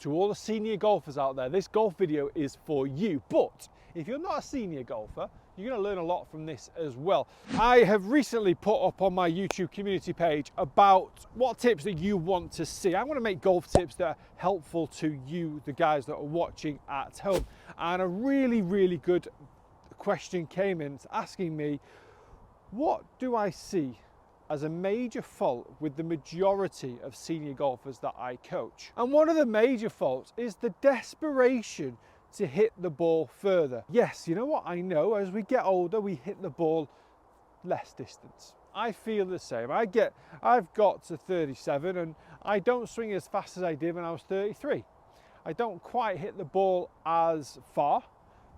to all the senior golfers out there, this golf video is for you. But if you're not a senior golfer, you're going to learn a lot from this as well. I have recently put up on my YouTube community page about what tips that you want to see. I want to make golf tips that are helpful to you, the guys that are watching at home. And a really, really good question came in asking me, what do I see as a major fault with the majority of senior golfers that I coach? And one of the major faults is the desperation to hit the ball further. Yes, you know what, I know as we get older, we hit the ball less distance. I feel the same. I've got to 37 and I don't swing as fast as I did when I was 33. I don't quite hit the ball as far,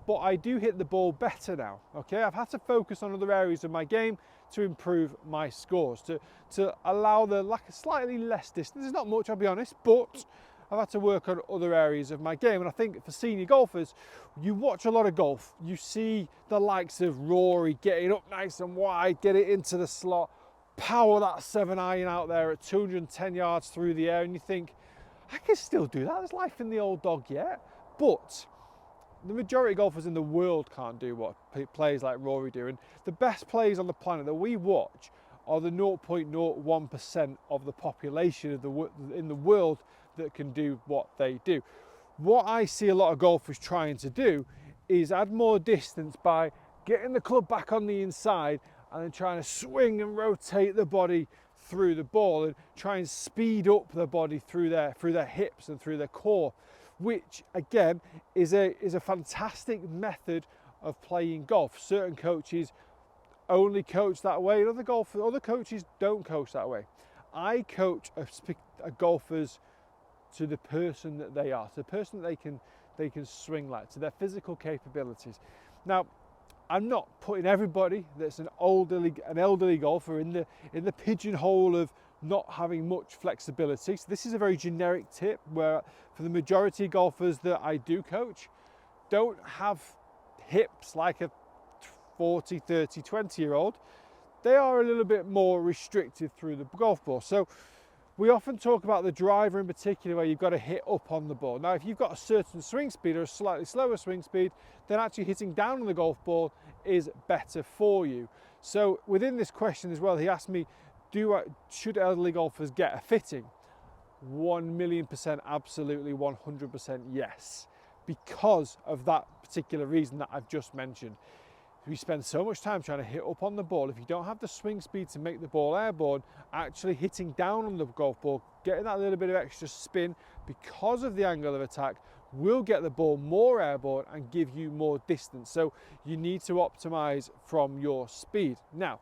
but I do hit the ball better now, okay? I've had to focus on other areas of my game to improve my scores, to allow a slightly less distance. It's not much, I'll be honest, but I've had to work on other areas of my game. And I think for senior golfers, you watch a lot of golf, you see the likes of Rory getting up nice and wide, get it into the slot, power that 7-iron out there at 210 yards through the air, and you think, I can still do that, there's life in the old dog yet. But the majority of golfers in the world can't do what players like Rory do. And the best players on the planet that we watch are the 0.01% of the population in the world that can do what they do. What I see a lot of golfers trying to do is add more distance by getting the club back on the inside and then trying to swing and rotate the body through the ball and try and speed up the body through their hips and through their core, which again is a fantastic method of playing golf. Certain coaches only coach that way, and other coaches don't coach that way. I coach golfers to the person that they are, to the person that they can swing like, to their physical capabilities. Now, I'm not putting everybody that's an elderly golfer in the pigeonhole of not having much flexibility. So this is a very generic tip where for the majority of golfers that I do coach, don't have hips like a 40, 30, 20-year-old. They are a little bit more restricted through the golf ball. So we often talk about the driver in particular where you've got to hit up on the ball. Now, if you've got a certain swing speed or a slightly slower swing speed, then actually hitting down on the golf ball is better for you. So within this question as well, he asked me, should elderly golfers get a fitting? 1,000,000% absolutely, 100% yes, because of that particular reason that I've just mentioned. We spend so much time trying to hit up on the ball. If you don't have the swing speed to make the ball airborne, actually hitting down on the golf ball, getting that little bit of extra spin because of the angle of attack will get the ball more airborne and give you more distance. So you need to optimize from your speed. Now,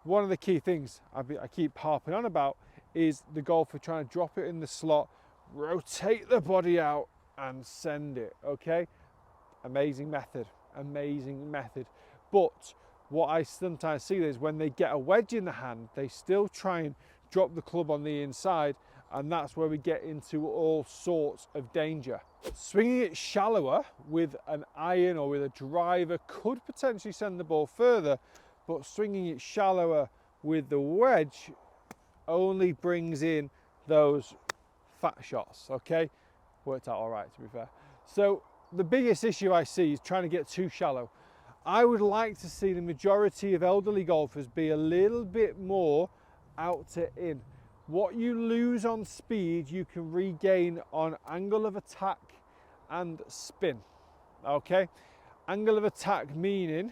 one of the key things I keep harping on about is the golfer trying to drop it in the slot, rotate the body out and send it, okay? Amazing method. But what I sometimes see is when they get a wedge in the hand, they still try and drop the club on the inside, and that's where we get into all sorts of danger. Swinging it shallower with an iron or with a driver could potentially send the ball further, but swinging it shallower with the wedge only brings in those fat shots, okay? Worked out all right, to be fair. So the biggest issue I see is trying to get too shallow. I would like to see the majority of elderly golfers be a little bit more out to in. What you lose on speed, you can regain on angle of attack and spin, okay? Angle of attack meaning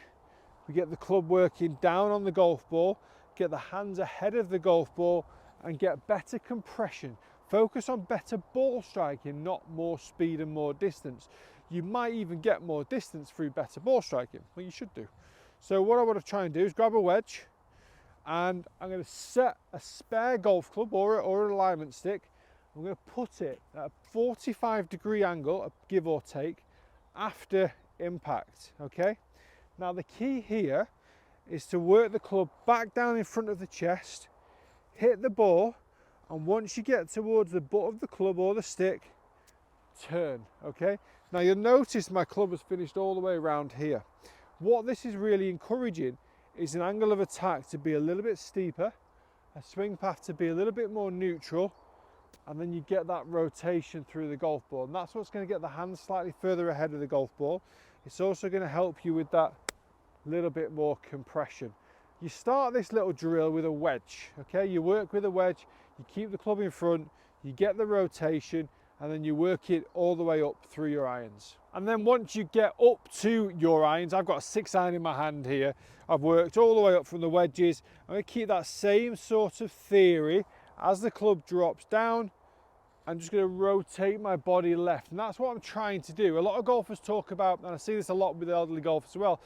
we get the club working down on the golf ball, get the hands ahead of the golf ball and get better compression. Focus on better ball striking, not more speed and more distance. You might even get more distance through better ball striking. Well, you should do. So what I want to try and do is grab a wedge and I'm going to set a spare golf club or an alignment stick. I'm going to put it at a 45-degree angle, give or take, after impact, okay? Now the key here is to work the club back down in front of the chest, hit the ball, and once you get towards the butt of the club or the stick, turn, okay? Now you'll notice my club has finished all the way around here. What this is really encouraging is an angle of attack to be a little bit steeper, a swing path to be a little bit more neutral, and then you get that rotation through the golf ball, and that's what's going to get the hand slightly further ahead of the golf ball. It's also going to help you with that little bit more compression. You start this little drill with a wedge, okay? You work with a wedge, you keep the club in front, you get the rotation, and then you work it all the way up through your irons. And then once you get up to your irons, I've got a 6-iron in my hand here. I've worked all the way up from the wedges. I'm going to keep that same sort of theory. As the club drops down, I'm just going to rotate my body left. And that's what I'm trying to do. A lot of golfers talk about, and I see this a lot with elderly golfers as well,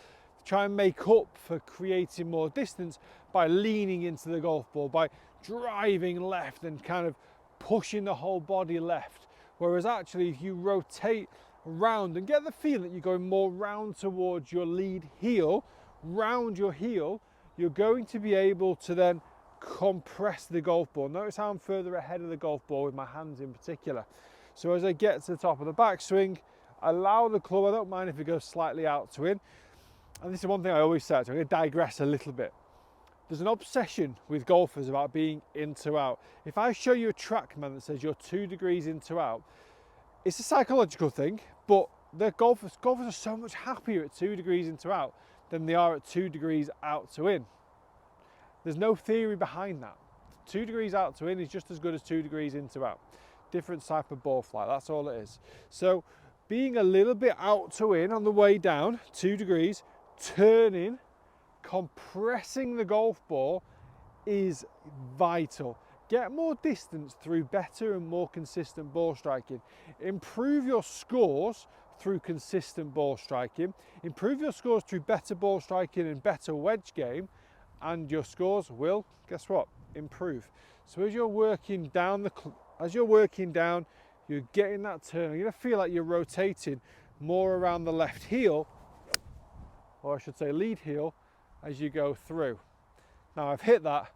try and make up for creating more distance by leaning into the golf ball, by driving left and kind of pushing the whole body left. Whereas actually, if you rotate round and get the feeling that you're going more round towards your lead heel, round your heel, you're going to be able to then compress the golf ball. Notice how I'm further ahead of the golf ball with my hands in particular. So as I get to the top of the backswing, allow the club, I don't mind if it goes slightly out to in. And this is one thing I always say, I'm going to digress a little bit. There's an obsession with golfers about being in to out. If I show you a TrackMan that says you're 2 degrees in to out, it's a psychological thing, but the golfers are so much happier at 2 degrees in to out than they are at 2 degrees out to in. There's no theory behind that. 2 degrees out to in is just as good as 2 degrees in to out. Different type of ball flight, that's all it is. So being a little bit out to in on the way down, 2 degrees, turning, compressing the golf ball is vital. Get more distance through better and more consistent ball striking. Improve your scores through consistent ball striking. Improve your scores through better ball striking and better wedge game, and your scores will, guess what, improve. So as you're working down you're getting that turn. You're going to feel like you're rotating more around the left heel, or I should say lead heel, as you go through. Now I've hit that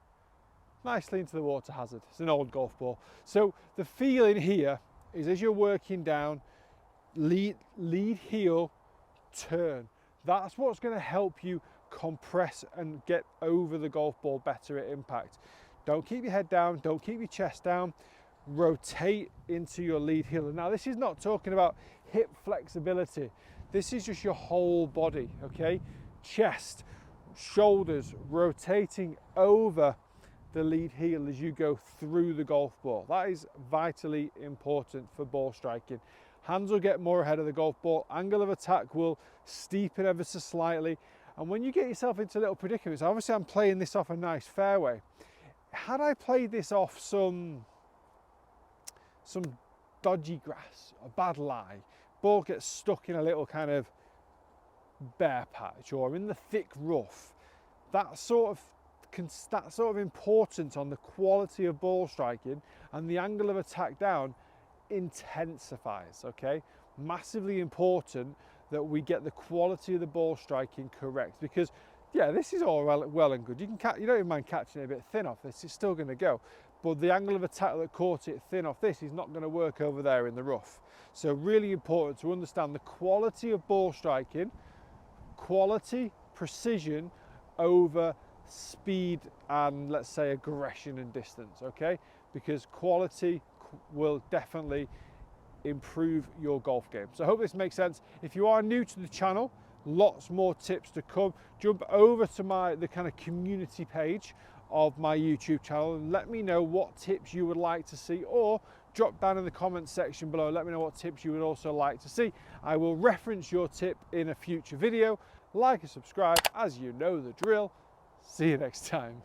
nicely into the water hazard. It's an old golf ball. So the feeling here is as you're working down, lead heel, turn. That's what's going to help you compress and get over the golf ball better at impact. Don't keep your head down, don't keep your chest down, rotate into your lead heel. Now this is not talking about hip flexibility. This is just your whole body, okay? Chest, shoulders, rotating over the lead heel as you go through the golf ball. That is vitally important for ball striking. Hands will get more ahead of the golf ball. Angle of attack will steepen ever so slightly. And when you get yourself into little predicaments, obviously I'm playing this off a nice fairway. Had I played this off some dodgy grass, a bad lie, ball gets stuck in a little kind of bare patch or in the thick rough, that sort of importance on the quality of ball striking and the angle of attack down intensifies, okay? Massively important that we get the quality of the ball striking correct, because yeah, this is all well and good. You don't even mind catching it a bit thin off this, it's still going to go. But the angle of attack that caught it thin off this is not going to work over there in the rough. So really important to understand the quality of ball striking, quality, precision over speed and, let's say, aggression and distance, okay? Because quality will definitely improve your golf game. So I hope this makes sense. If you are new to the channel, lots more tips to come. Jump over to the kind of community page of my YouTube channel and let me know what tips you would like to see, or drop down in the comments section below. Let me know what tips you would also like to see. I will reference your tip in a future video. Like and subscribe, as you know the drill. See you next time.